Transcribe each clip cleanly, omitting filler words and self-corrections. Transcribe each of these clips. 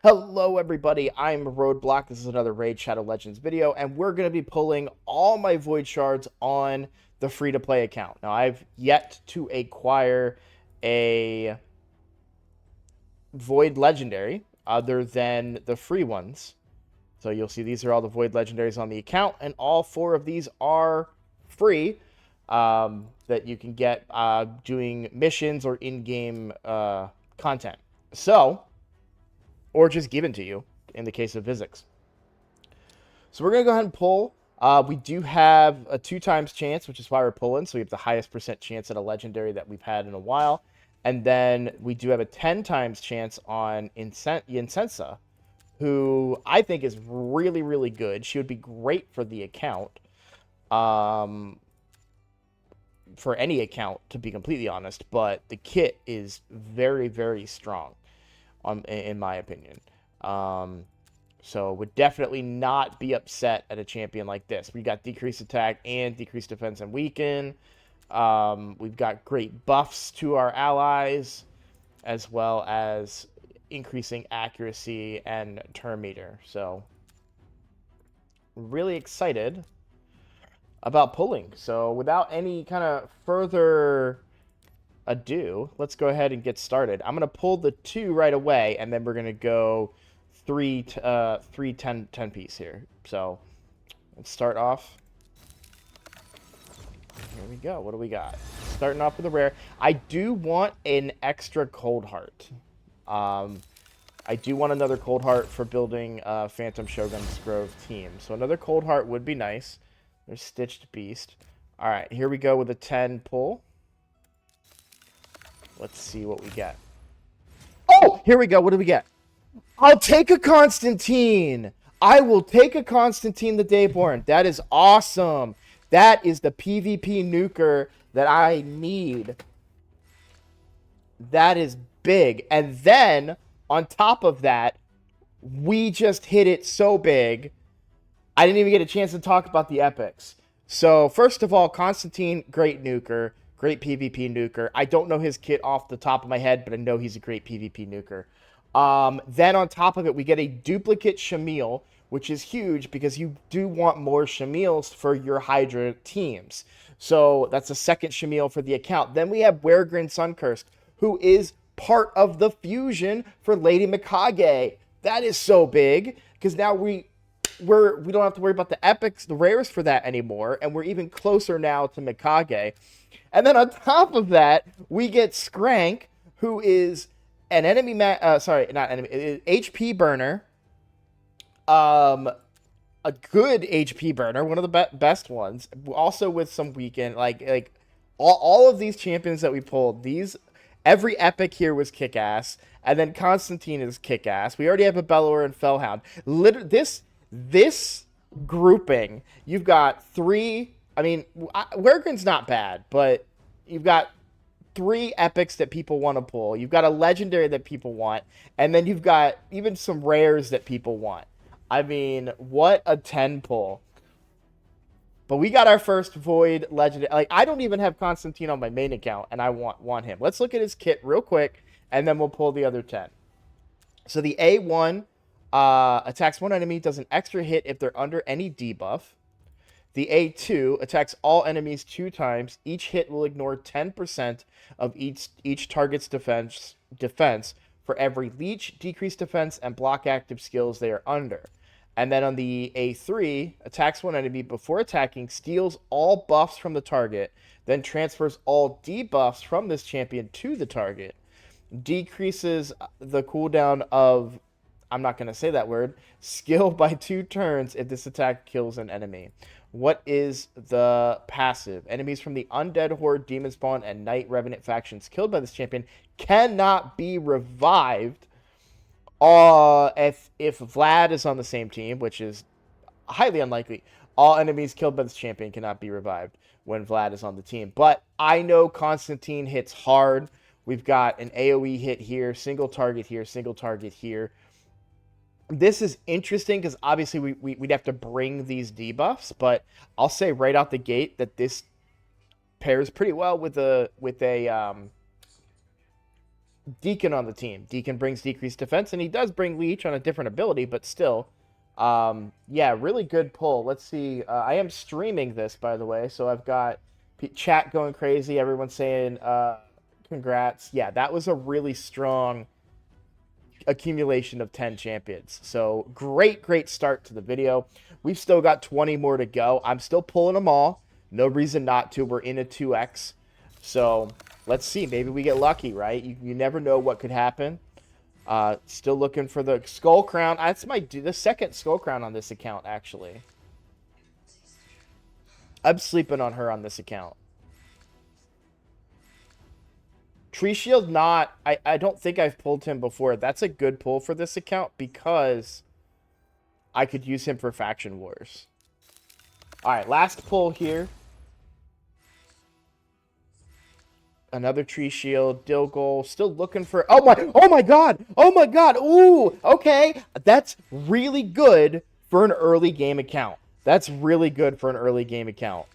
Hello everybody, I'm Roadblock. This is another Raid Shadow Legends video, and we're going to be pulling all my Void Shards on the free-to-play account. Now, I've yet to acquire a Void Legendary other than the free ones. So you'll see these are all the Void Legendaries on the account, and all 4 of these are free that you can get doing missions or in-game content. So, or just given to you in the case of physics. So we're going to go ahead and pull. We do have a 2 times chance, which is why we're pulling. So we have the highest % chance at a legendary that we've had in a while. And then we do have a 10 times chance on Incensa, who I think is really, really good. She would be great for the account. For any account, to be completely honest. But the kit is very, very strong, in my opinion. So would definitely not be upset at a champion like this. We got decreased attack and decreased defense and weaken. We've got great buffs to our allies, as well as increasing accuracy and turn meter. So really excited about pulling. So without any kind of further ado, let's go ahead and get started. I'm going to pull the 2 right away, and then we're going to go 3 10 piece here. So let's start off. Here we go. What do we got? Starting off with a rare. I do want an extra cold heart. I do want another cold heart for building Phantom Shogun's Grove team. So another cold heart would be nice. There's Stitched Beast. All right, here we go with a 10 pull. Let's see what we get. Oh, here we go. What do we get? I'll take a Constantine. I will take a Constantine the Dayborn. That is awesome. That is the PvP nuker that I need. That is big. And then, on top of that, we just hit it so big, I didn't even get a chance to talk about the epics. So, first of all, Constantine, great nuker. Great PvP nuker. I don't know his kit off the top of my head, but I know he's a great PvP nuker. Then on top of it, we get a duplicate Shamil, which is huge because you do want more Shamils for your Hydra teams. So that's a second Shamil for the account. Then we have Weregrin Suncursed, who is part of the fusion for Lady Mikage. That is so big because now we don't have to worry about the epics, the rares for that anymore, and we're even closer now to Mikage. And then on top of that, we get Skrank, who is an enemy, HP burner. A good HP burner, one of the best ones. Also with some weaken, like all of these champions that we pulled, every epic here was kick-ass, and then Constantine is kick-ass. We already have a Bellower and Fellhound. This grouping, you've got 3. I mean, Weregrin's not bad, but you've got 3 epics that people want to pull. You've got a legendary that people want, and then you've got even some rares that people want. I mean, what a 10 pull. But we got our first Void Legendary. Like, I don't even have Constantine on my main account, and I want him. Let's look at his kit real quick, and then we'll pull the other 10. So the A1 attacks one enemy, does an extra hit if they're under any debuff. The A2 attacks all enemies 2 times. Each hit will ignore 10% of each target's defense for every leech, decreased defense, and block active skills they are under. And then on the A3, attacks one enemy before attacking, steals all buffs from the target, then transfers all debuffs from this champion to the target, decreases the cooldown of, I'm not going to say that word, skill by 2 turns if this attack kills an enemy. What is the passive? Enemies from the Undead Horde, Demon Spawn, and Night Revenant factions killed by this champion cannot be revived if Vlad is on the same team, which is highly unlikely. All enemies killed by this champion cannot be revived when Vlad is on the team. But I know Constantine hits hard. We've got an AoE hit here, single target here, single target here. This is interesting because obviously we'd have to bring these debuffs, but I'll say right out the gate that this pairs pretty well with a Deacon on the team. Deacon brings decreased defense, and he does bring Leech on a different ability, but still. Yeah, really good pull. Let's see. I am streaming this, by the way, so I've got chat going crazy. Everyone's saying congrats. Yeah, that was a really strong accumulation of 10 champions. So great start to the video. We've still got 20 more to go. I'm still pulling them all. No reason not to. We're in a 2x. So let's see. Maybe we get lucky, right? You never know what could happen. Still looking for the skull crown. That's the second skull crown on this account, actually. I'm sleeping on her on this account. Tree Shield, not... I don't think I've pulled him before. That's a good pull for this account because I could use him for Faction Wars. Alright, last pull here. Another Tree Shield, Dilgol, still looking for... Oh my god! Oh my god! Ooh! Okay! That's really good for an early game account. That's really good for an early game account.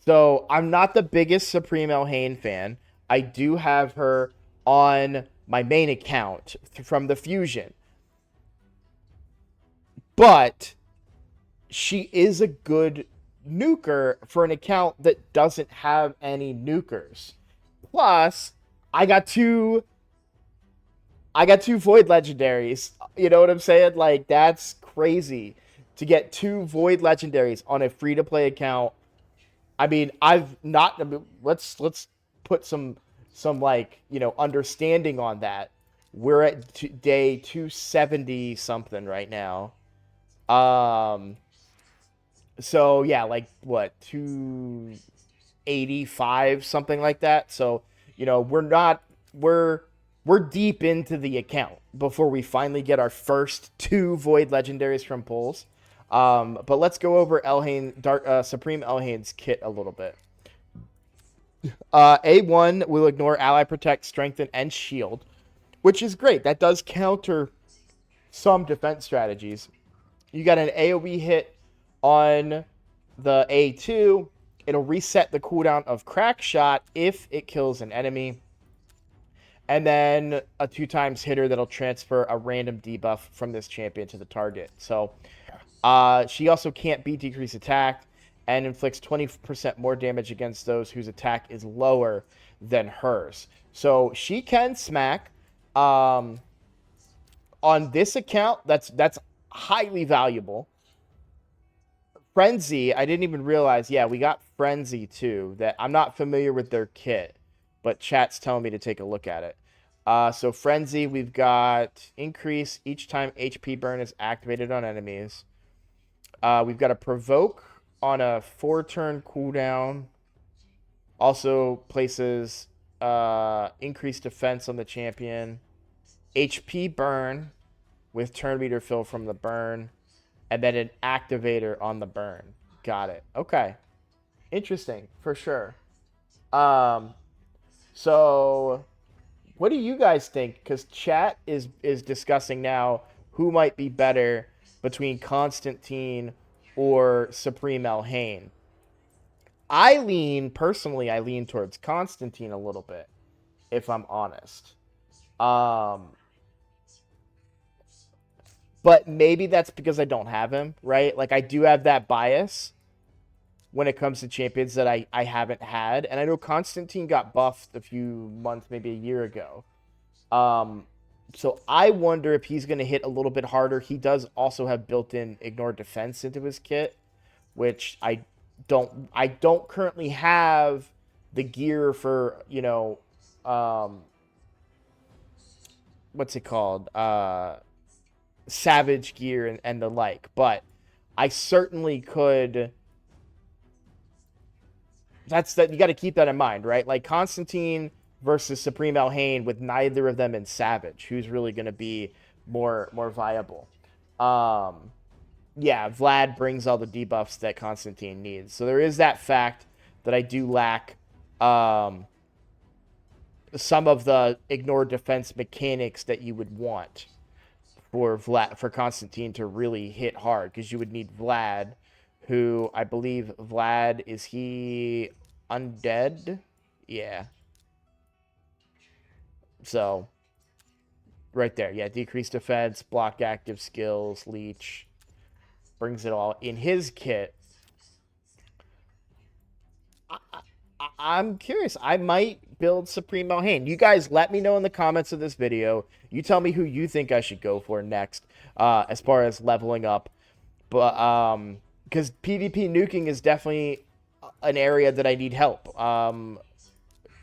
So, I'm not the biggest Supreme Elhain fan. I do have her on my main account from the Fusion. But she is a good nuker for an account that doesn't have any nukers. Plus, I got two Void Legendaries. You know what I'm saying? Like, that's crazy to get 2 Void Legendaries on a free-to-play account. I mean, let's put some like, you know, understanding on that. We're at day 270 something right now. So yeah, like what, 285, something like that. So, you know, we're deep into the account before we finally get our first 2 Void Legendaries from pulls. But let's go over Supreme Elhain's kit a little bit. A1 will ignore Ally Protect, Strengthen, and Shield, which is great. That does counter some defense strategies. You got an AoE hit on the A2. It'll reset the cooldown of Crack Shot if it kills an enemy. And then a 2x hitter that'll transfer a random debuff from this champion to the target. So she also can't be decreased attack and inflicts 20% more damage against those whose attack is lower than hers. So she can smack. On this account, that's highly valuable. Frenzy, I didn't even realize. Yeah, we got Frenzy too. That I'm not familiar with their kit, but chat's telling me to take a look at it. So Frenzy, we've got increase each time HP burn is activated on enemies. We've got a provoke on a 4-turn cooldown. Also places increased defense on the champion. HP burn with turn meter fill from the burn. And then an activator on the burn. Got it. Okay. Interesting, for sure. So what do you guys think? Because chat is discussing now who might be better between Constantine or Supreme Elhain. Personally, I lean towards Constantine a little bit, if I'm honest. But maybe that's because I don't have him, right? Like, I do have that bias when it comes to champions that I haven't had. And I know Constantine got buffed a few months, maybe a year ago. So I wonder if he's going to hit a little bit harder. He does also have built-in ignore defense into his kit, which I don't currently have the gear for, you know, what's it called? Savage gear and the like, but I certainly could. You got to keep that in mind, right? Like Constantine versus Supreme Elhain with neither of them in Savage, who's really going to be more viable. Yeah, Vlad brings all the debuffs that Constantine needs, so there is that fact that I do lack some of the ignore defense mechanics that you would want for Constantine to really hit hard, because you would need Vlad, who I believe is he undead? Yeah. So Right there. Yeah, decreased defense, block active skills, leech. Brings it all in his kit. I'm curious. I might build Supreme Malhane. You guys let me know in the comments of this video. You tell me who you think I should go for next, as far as leveling up. But because PvP nuking is definitely an area that I need help.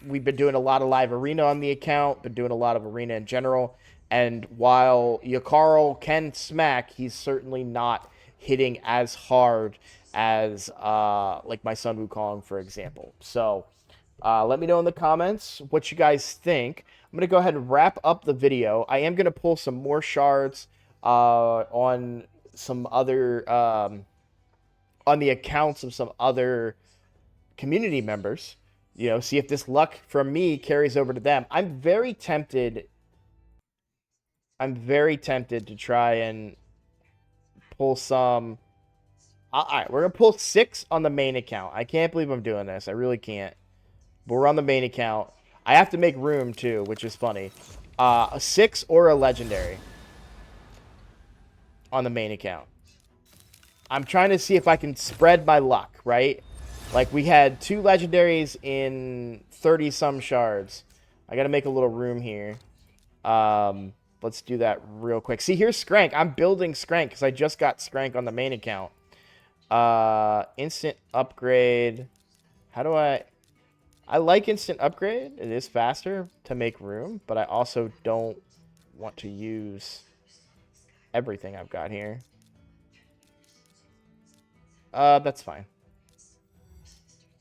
We've been doing a lot of live arena on the account, been doing a lot of arena in general. And while Yakarl can smack, he's certainly not hitting as hard as like my son Wukong, for example. So let me know in the comments what you guys think. I'm going to go ahead and wrap up the video. I am going to pull some more shards on some other on the accounts of some other community members, you know, see if this luck from me carries over to them. I'm very tempted to try and pull some. All right, we're gonna pull 6 on the main account. I can't believe I'm doing this. I really can't. But we're on the main account. I have to make room too, which is funny. A 6 or a legendary on the main account. I'm trying to see if I can spread my luck, right? Like, we had 2 legendaries in 30-some shards. I got to make a little room here. Let's do that real quick. See, here's Skrank. I'm building Skrank because I just got Skrank on the main account. Instant upgrade. How do I like instant upgrade. It is faster to make room, but I also don't want to use everything I've got here. That's fine.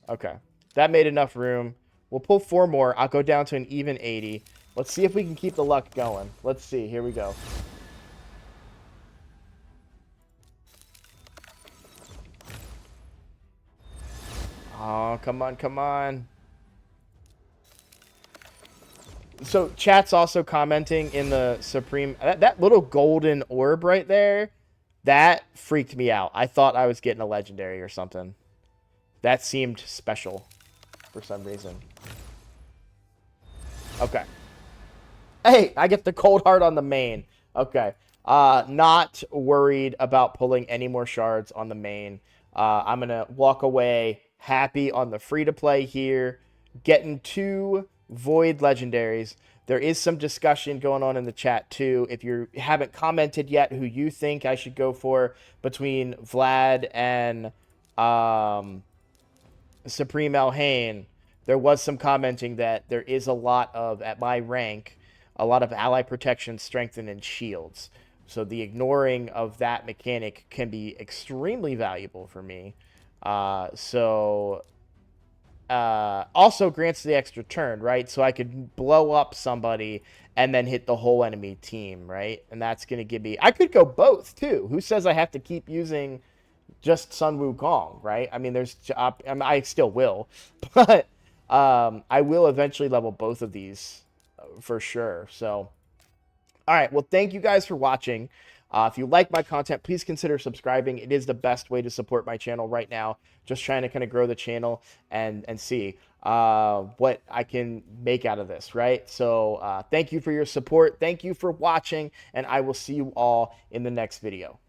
Okay. That made enough room. We'll pull 4 more. I'll go down to an even 80. Let's see if we can keep the luck going. Let's see. Here we go. Oh, come on, come on. So, chat's also commenting in the Supreme... That little golden orb right there, that freaked me out. I thought I was getting a legendary or something. That seemed special for some reason. Okay. Hey, I get the cold heart on the main. Okay. Not worried about pulling any more shards on the main. I'm going to walk away happy on the free-to-play here. Getting 2 Void Legendaries. There is some discussion going on in the chat, too. If you haven't commented yet who you think I should go for between Vlad and Supreme Malhane, there was some commenting that there is a lot of, at my rank, a lot of ally protection, strengthen, and shields. So the ignoring of that mechanic can be extremely valuable for me. Also grants the extra turn, right? So I could blow up somebody and then hit the whole enemy team, right? And that's going to give me... I could go both, too. Who says I have to keep using just Sun Wukong, right? I mean, I still will. But I will eventually level both of these for sure. So, all right. Well, thank you guys for watching. If you like my content, please consider subscribing. It is the best way to support my channel right now. Just trying to kind of grow the channel and see what I can make out of this, right? So thank you for your support. Thank you for watching, and I will see you all in the next video.